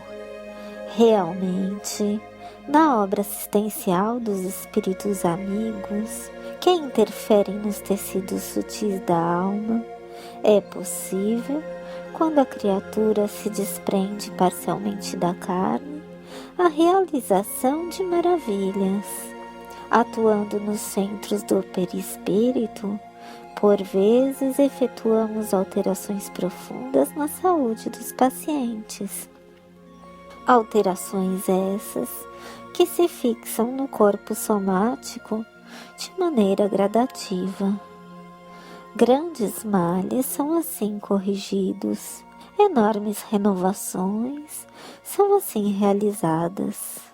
realmente, na obra assistencial dos espíritos amigos, que interferem nos tecidos sutis da alma, é possível, quando a criatura se desprende parcialmente da carne, a realização de maravilhas. Atuando nos centros do perispírito, por vezes efetuamos alterações profundas na saúde dos pacientes. Alterações essas que se fixam no corpo somático de maneira gradativa. Grandes males são assim corrigidos, enormes renovações são assim realizadas.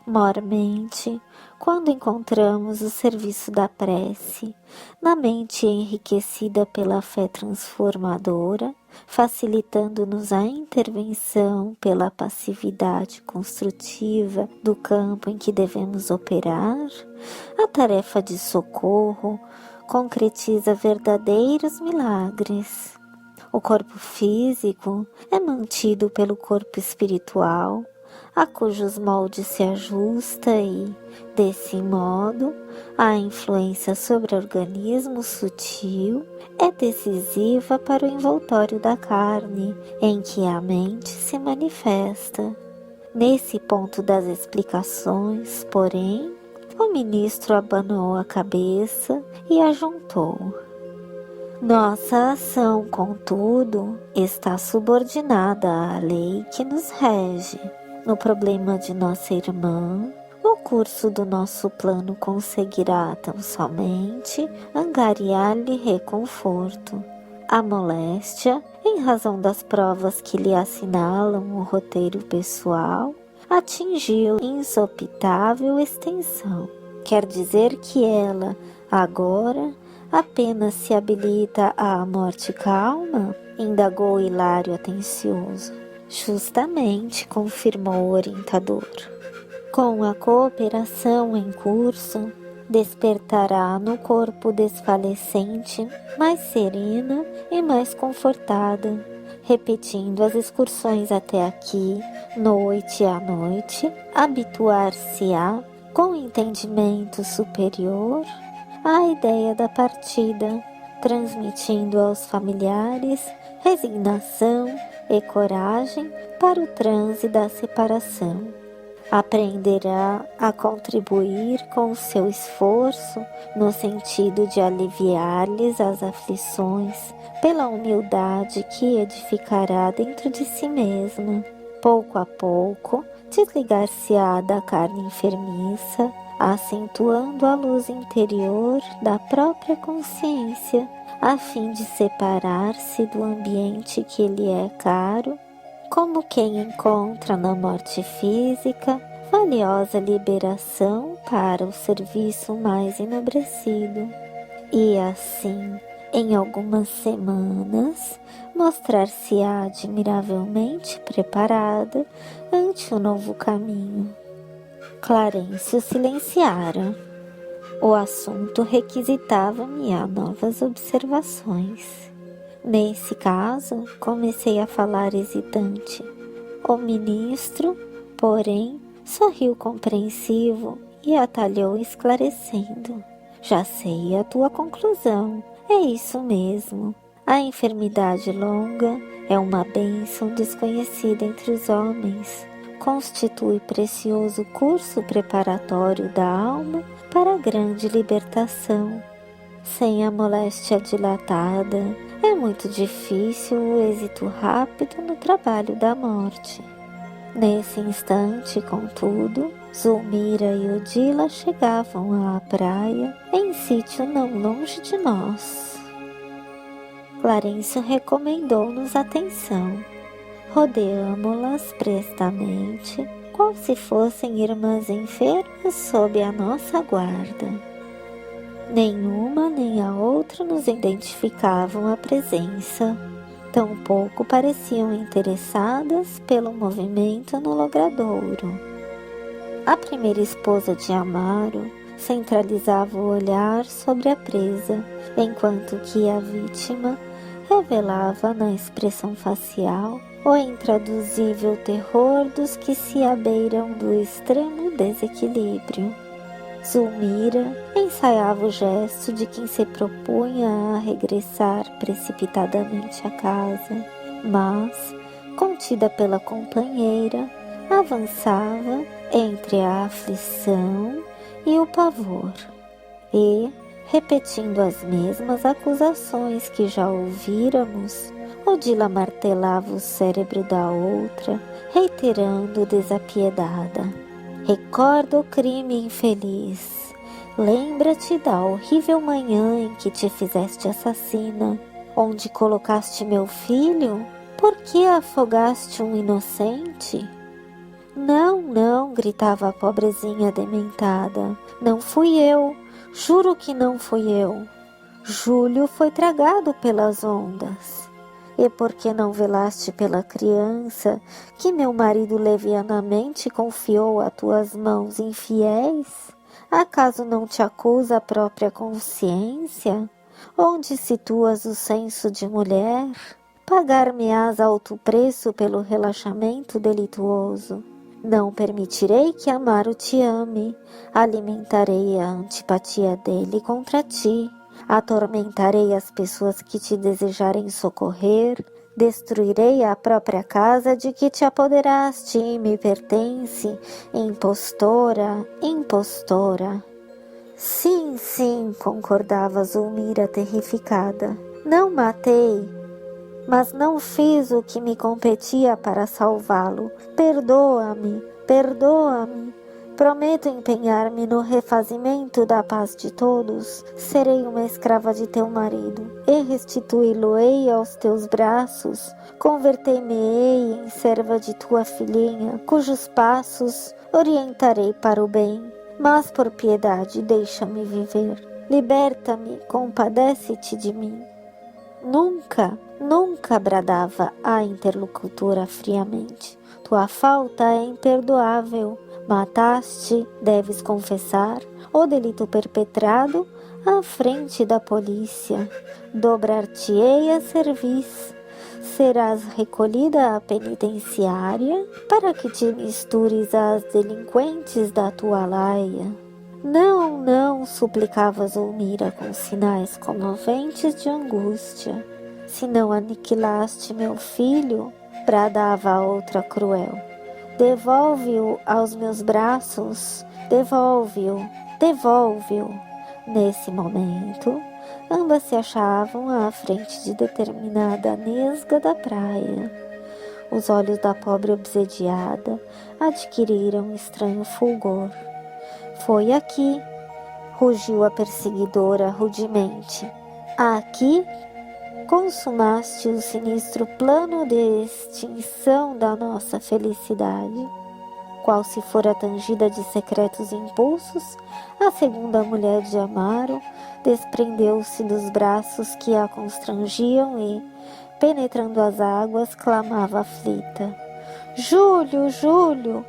Mormente, quando encontramos o serviço da prece, na mente enriquecida pela fé transformadora, facilitando-nos a intervenção pela passividade construtiva do campo em que devemos operar, a tarefa de socorro concretiza verdadeiros milagres. O corpo físico é mantido pelo corpo espiritual, a cujos moldes se ajusta e, desse modo, a influência sobre o organismo sutil é decisiva para o envoltório da carne, em que a mente se manifesta. Nesse ponto das explicações, porém, o ministro abanou a cabeça e ajuntou: nossa ação, contudo, está subordinada à lei que nos rege. No problema de nossa irmã, o curso do nosso plano conseguirá tão somente angariar-lhe reconforto. A moléstia, em razão das provas que lhe assinalam o roteiro pessoal, atingiu insopitável extensão. Quer dizer que ela, agora, apenas se habilita à morte calma? Indagou Hilário atencioso. Justamente, confirmou o orientador. Com a cooperação em curso, despertará no corpo desfalecente mais serena e mais confortada, repetindo as excursões até aqui, noite a noite, habituar-se-á, com entendimento superior, à ideia da partida, transmitindo aos familiares resignação e coragem para o transe da separação. Aprenderá a contribuir com o seu esforço no sentido de aliviar-lhes as aflições pela humildade que edificará dentro de si mesma. Pouco a pouco, desligar-se-á da carne enfermiça, acentuando a luz interior da própria consciência, a fim de separar-se do ambiente que lhe é caro, como quem encontra na morte física valiosa liberação para o serviço mais enobrecido. E assim, em algumas semanas, mostrar-se-á admiravelmente preparada ante o novo caminho. Clarencio silenciara. O assunto requisitava-me a novas observações. Nesse caso, comecei a falar hesitante. O ministro, porém, sorriu compreensivo e atalhou esclarecendo. Já sei a tua conclusão. É isso mesmo. A enfermidade longa é uma bênção desconhecida entre os homens. Constitui precioso curso preparatório da alma para a grande libertação. Sem a moléstia dilatada, é muito difícil o êxito rápido no trabalho da morte. Nesse instante, contudo, Zulmira e Odila chegavam à praia, em sítio não longe de nós. Clarencio recomendou-nos atenção. Rodeamo-las prestamente, qual se fossem irmãs enfermas sob a nossa guarda. Nenhuma nem a outra nos identificavam a presença. Tampouco pareciam interessadas pelo movimento no logradouro. A primeira esposa de Amaro centralizava o olhar sobre a presa, enquanto que a vítima revelava na expressão facial o intraduzível terror dos que se abeiram do extremo desequilíbrio. Zulmira ensaiava o gesto de quem se propunha a regressar precipitadamente à casa, mas, contida pela companheira, avançava entre a aflição e o pavor, e, repetindo as mesmas acusações que já ouvíramos, Odila martelava o cérebro da outra, reiterando desapiedada: recorda o crime infeliz. Lembra-te da horrível manhã em que te fizeste assassina, onde colocaste meu filho? Por que afogaste um inocente? Não, não, gritava a pobrezinha dementada. Não fui eu, juro que não fui eu. Júlio foi tragado pelas ondas. E por que não velaste pela criança que meu marido levianamente confiou a tuas mãos infiéis? Acaso não te acusa a própria consciência? Onde situas o senso de mulher? Pagar-me-ás alto preço pelo relaxamento delituoso. Não permitirei que Amaro te ame, alimentarei a antipatia dele contra ti. Atormentarei as pessoas que te desejarem socorrer, destruirei a própria casa de que te apoderaste e me pertence, impostora, impostora. Sim, sim, concordava Zulmira terrificada. Não matei, mas não fiz o que me competia para salvá-lo. Perdoa-me, perdoa-me. Prometo empenhar-me no refazimento da paz de todos. Serei uma escrava de teu marido e restituí-lo-ei aos teus braços. Convertei-me-ei em serva de tua filhinha, cujos passos orientarei para o bem. Mas por piedade deixa-me viver. Liberta-me, compadece-te de mim. Nunca, nunca, bradava a interlocutora friamente. Tua falta é imperdoável. Mataste, deves confessar, o delito perpetrado à frente da polícia. Dobrar-te-ei a serviço. Serás recolhida à penitenciária para que te mistures às delinquentes da tua laia. Não, não, suplicava Zulmira com sinais comoventes de angústia. Se não aniquilaste meu filho, bradava a outra cruel. Devolve-o aos meus braços, devolve-o, devolve-o. Nesse momento, ambas se achavam à frente de determinada nesga da praia. Os olhos da pobre obsediada adquiriram estranho fulgor. Foi aqui, rugiu a perseguidora rudemente. Aqui consumaste o sinistro plano de extinção da nossa felicidade. Qual se fora tangida de secretos impulsos, a segunda mulher de Amaro desprendeu-se dos braços que a constrangiam e, penetrando as águas, clamava aflita: Júlio, Júlio!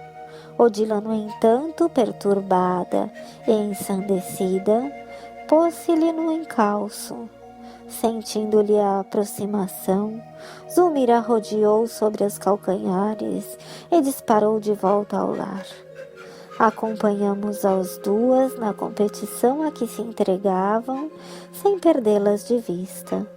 Odila, no entanto, perturbada e ensandecida, pôs-se-lhe no encalço. Sentindo-lhe a aproximação, Zulmira rodeou sobre as calcanhares e disparou de volta ao lar. Acompanhamos as duas na competição a que se entregavam, sem perdê-las de vista.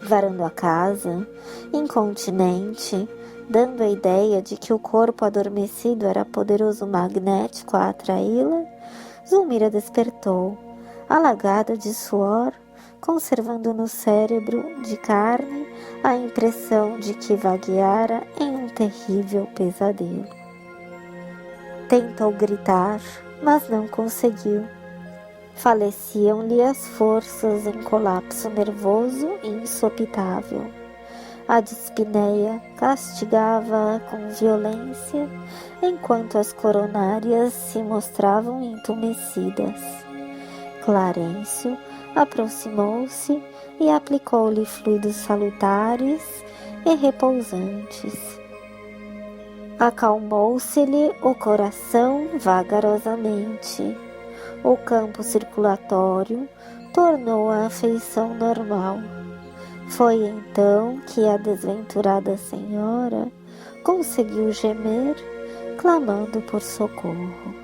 Varando a casa, incontinente, dando a ideia de que o corpo adormecido era poderoso magnético a atraí-la, Zulmira despertou, alagada de suor, conservando no cérebro de carne a impressão de que vagueara em um terrível pesadelo. Tentou gritar, mas não conseguiu. Faleciam-lhe as forças em colapso nervoso e insopitável. A dispneia castigava-a com violência, enquanto as coronárias se mostravam entumecidas. Clarencio aproximou-se e aplicou-lhe fluidos salutares e repousantes. Acalmou-se-lhe o coração vagarosamente. O campo circulatório tornou a feição normal. Foi então que a desventurada senhora conseguiu gemer, clamando por socorro.